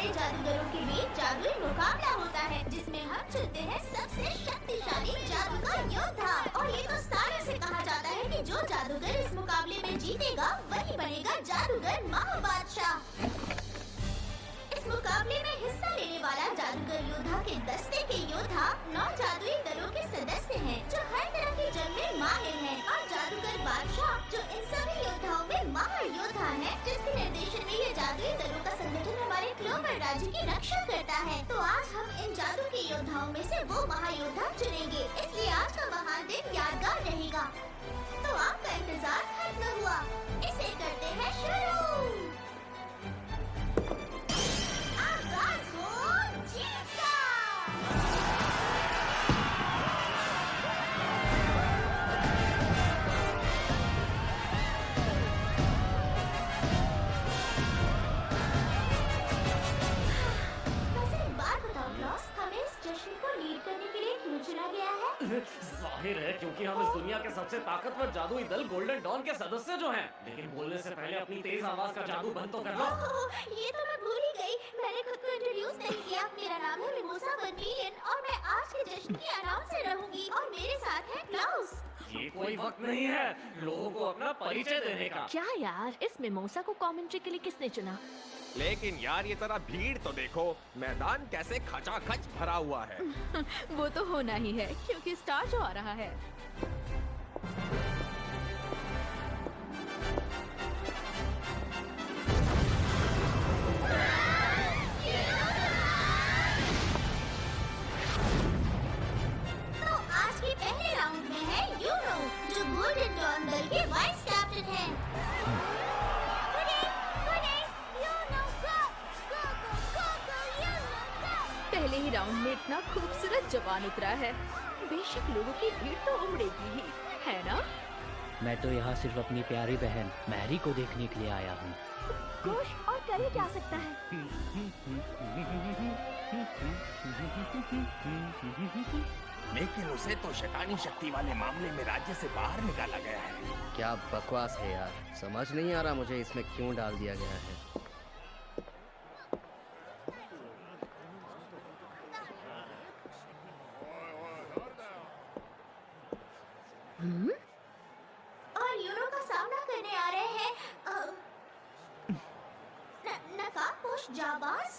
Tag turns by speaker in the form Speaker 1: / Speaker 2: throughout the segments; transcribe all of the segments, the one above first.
Speaker 1: बड़े जादूगरों के बीच जादुई मुकाबला होता है, जिसमें हम चुनते हैं सबसे शक्तिशाली जादूगर योद्धा। और ये तो सालों से कहा जाता है कि जो जादूगर इस मुकाबले में जीतेगा वही बनेगा जादूगर महाबादशाह। इस मुकाबले में हिस्सा लेने वाला जादूगर योद्धा के दस्ते के योद्धा 9 जादुई दलों के सदस्य हैं, जो हर तरह की जंग में माहिर हैं, और जादूगर बादशाह जो इन सभी योद्धाओं में महायोद्धा है, जिसके निर्देशन में ये जादुई दलों का संगठन हमारे क्लोवर राज्य की रक्षा करता है। तो आज हम इन जादू के योद्धाओं में से वो महायोद्धा चुनेंगे, इसलिए आज का महान दिन यादगार रहेगा। तो आपका इंतजार खत्म हुआ, इसे करते हैं शुरू।
Speaker 2: जाहिर है क्योंकि हम इस दुनिया के सबसे ताकतवर जादुई दल गोल्डन डॉन के सदस्य जो हैं। लेकिन बोलने से पहले अपनी तेज आवाज का जादू बंद तो कर लो।
Speaker 1: ये तो मैं भूल ही गई, मैंने खुद को इंट्रोड्यूस नहीं किया। मेरा नाम है मिमोसा वर्मिलियन और मैं आज के जश्न की अनाउंसर रहूंगी और मेरे साथ है क्लाउस।
Speaker 2: ये कोई वक्त नहीं है लोगों को अपना परिचय देने का।
Speaker 3: क्या यार, इस मिमोसा को कमेंट्री के लिए किसने चुना?
Speaker 4: लेकिन यार ये जरा भीड़ तो देखो, मैदान कैसे खचाखच भरा हुआ है।
Speaker 3: वो तो होना ही है क्योंकि स्टार जो आ रहा है।
Speaker 1: तो आज के पहले राउंड में है यूनो, जो गोल्डन डॉन दल के वाइस कैप्टन हैं।
Speaker 3: पहले ही राउंड में इतना खूबसूरत जवान उतरा है, बेशक लोगों की भीड़ तो उमड़ेगी ही, है ना?
Speaker 5: मैं तो यहाँ सिर्फ अपनी प्यारी बहन मैरी को देखने के लिए आया हूँ।
Speaker 3: खुश और करे क्या सकता है?
Speaker 4: लेकिन उसे तो शैतानी शक्ति वाले मामले में राज्य से बाहर निकाला गया है।
Speaker 6: क्या बकवास है यार, समझ नहीं आ रहा मुझे इसमें क्यों डाल दिया गया है।
Speaker 1: और यूनो का सामना करने आ रहे हैं नकाबपोश जाबाज।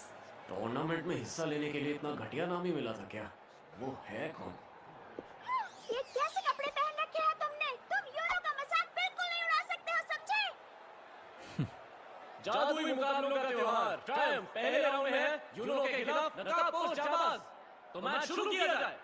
Speaker 2: टूर्नामेंट में हिस्सा लेने के लिए इतना घटिया नाम ही मिला था क्या? वो है कौन?
Speaker 1: ये कैसे कपड़े पहन रखे हैं तुमने? तुम यूनो का मजाक बिल्कुल नहीं उड़ा सकते हो, समझे?
Speaker 2: जादुई मुकाबलों का त्योहार ट्रायम्फ पहले राउंड में है यूनो के खिलाफ नकाबपोश जाबाज। तो मैच शुरू किया जाए।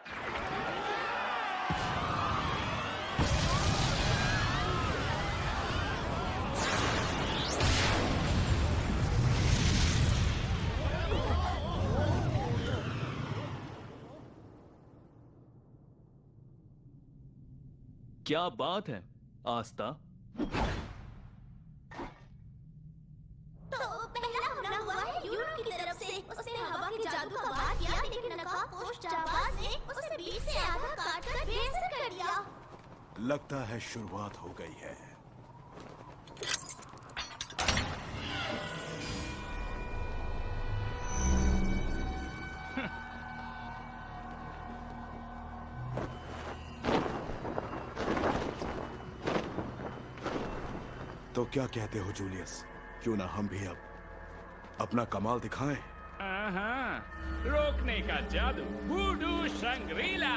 Speaker 7: क्या बात है आस्था।
Speaker 1: तो पहला हमला हुआ है यूनो की तरफ से। उसने हवा के जादू का वार किया, लेकिन नकाबपोश जाबाज ने उसे बीच से आधा काटकर बेअसर कर दिया।
Speaker 8: लगता है शुरुआत हो गई है। तो क्या कहते हो जूलियस, क्यों ना हम भी अब अपना कमाल दिखाएं?
Speaker 7: रोकने का जादू, वुडू शंग्रीला।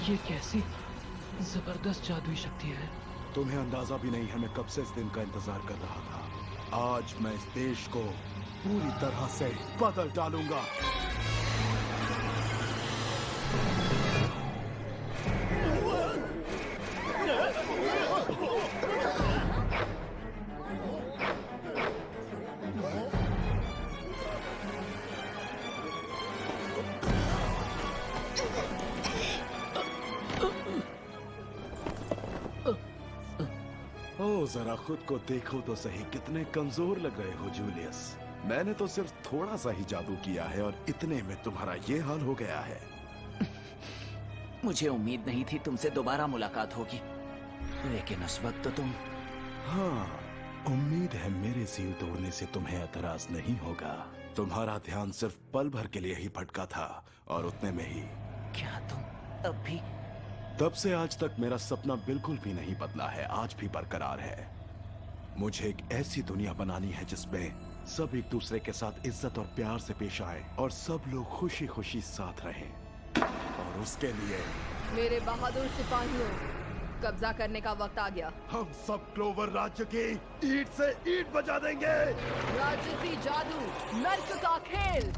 Speaker 5: ये कैसी जबरदस्त जादुई शक्ति है।
Speaker 8: तुम्हें अंदाजा भी नहीं है मैं कब से इस दिन का इंतजार कर रहा था। आज मैं इस देश को पूरी तरह से बदल डालूंगा। ओ जरा खुद को देखो तो सही, कितने कमजोर लग रहे हो जूलियस। मैंने तो सिर्फ थोड़ा सा ही जादू किया है और इतने में तुम्हारा ये हाल हो गया है।
Speaker 9: मुझे उम्मीद नहीं थी तुमसे दोबारा मुलाकात होगी, लेकिन उस वक्त तो तुम...
Speaker 8: हाँ, उम्मीद है मेरे सील तोड़ने से तुम्हें एतराज नहीं होगा। तुम्हारा ध्यान सिर्फ पल भर के लिए ही भटका था और उतने में ही।
Speaker 9: क्या तुम अब भी...
Speaker 8: तब से आज तक मेरा सपना बिल्कुल भी नहीं बदला है, आज भी बरकरार है। मुझे एक ऐसी दुनिया बनानी है जिसमें सब एक दूसरे के साथ इज्जत और प्यार से पेश आए और सब लोग खुशी खुशी साथ रहें। और उसके लिए
Speaker 3: मेरे बहादुर सिपाहियों, कब्जा करने का वक्त आ गया।
Speaker 8: हम सब क्लोवर राज्य की ईंट से ईंट बजा देंगे।
Speaker 3: राजसी जादू, नर्क का खेल।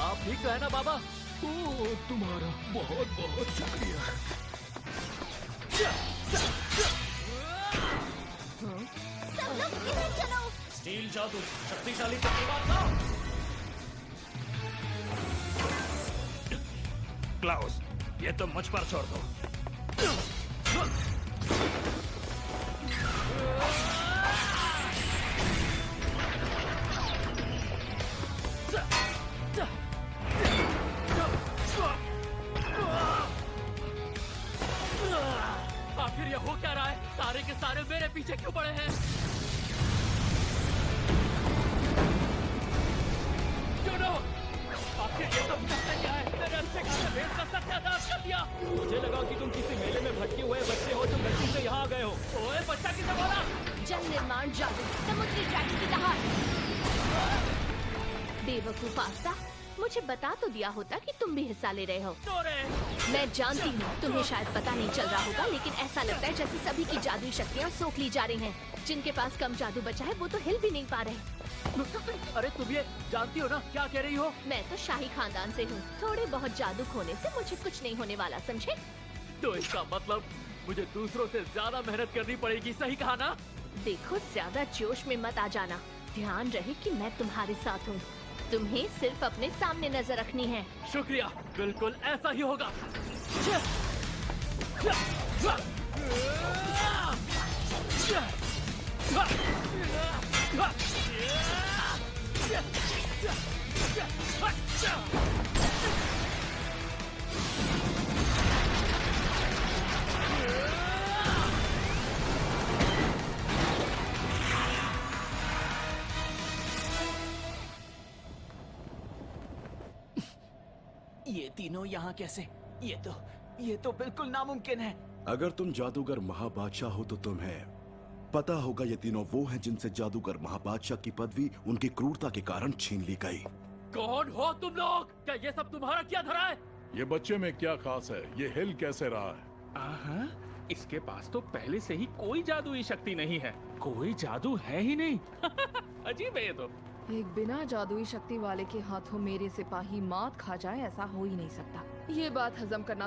Speaker 2: आप ठीक तो है ना बाबा?
Speaker 4: तुम्हारा बहुत बहुत शुक्रिया।
Speaker 1: सब लोग इधर चलो।
Speaker 2: स्टील जादू, शक्तिशाली तलवार लाओ।
Speaker 4: क्लाउस, ये तो मुझ पर छोड़ दो।
Speaker 2: आखिर ये हो क्या रहा है? सारे के सारे मेरे पीछे क्यों पड़े हैं? आखिर ये सब क्या है? मेरे अच्छे खासे भेद का सत्यानाश कर दिया। मुझे लगा कि तुम किसी मेले में भटके हुए बच्चे हो जो गलती से यहाँ आ गए हो। ओए बच्चा किसे बोला?
Speaker 3: जन निर्माण जादू, समुद्री ड्रैगन की दहाड़। बेवकूफ आस्था, मुझे बता तो दिया होता कि तुम भी हिस्सा ले रहे हो। मैं जानती हूँ तुम्हें शायद पता नहीं चल रहा होगा, लेकिन ऐसा लगता है जैसे सभी की जादुई शक्तियाँ सोख ली जा रही हैं। जिनके पास कम जादू बचा है वो तो हिल भी नहीं पा रहे।
Speaker 2: अरे तुम ये जानती हो ना क्या कह रही हो?
Speaker 3: मैं तो शाही खानदान से हूँ, थोड़े बहुत जादू खोने से मुझे कुछ नहीं होने वाला, समझे?
Speaker 2: तो इसका मतलब मुझे दूसरों से ज्यादा मेहनत करनी पड़ेगी, सही कहा ना?
Speaker 3: देखो, ज्यादा जोश में मत आ जाना। ध्यान रहे कि मैं तुम्हारे साथ हूँ। तुम्हें सिर्फ अपने सामने नजर रखनी है।
Speaker 2: शुक्रिया, बिल्कुल ऐसा ही होगा।
Speaker 9: ये तीनों यहाँ कैसे? ये तो बिल्कुल नामुमकिन है।
Speaker 8: अगर तुम जादूगर महाबादशाह हो तो तुम्हें पता होगा ये तीनों वो हैं जिनसे जादूगर महाबादशाह की पदवी उनकी क्रूरता के कारण छीन ली गई।
Speaker 2: कौन हो तुम लोग? क्या ये सब तुम्हारा क्या धरा है?
Speaker 10: ये बच्चे में क्या खास है? ये हिल कैसे रहा है?
Speaker 7: इसके पास तो पहले से ही कोई जादुई शक्ति नहीं है, कोई जादू है ही नहीं। अजीब है ये तो।
Speaker 3: एक बिना जादुई शक्ति वाले के हाथों मेरे सिपाही मात खा जाए, ऐसा हो ही नहीं सकता। ये बात हजम करना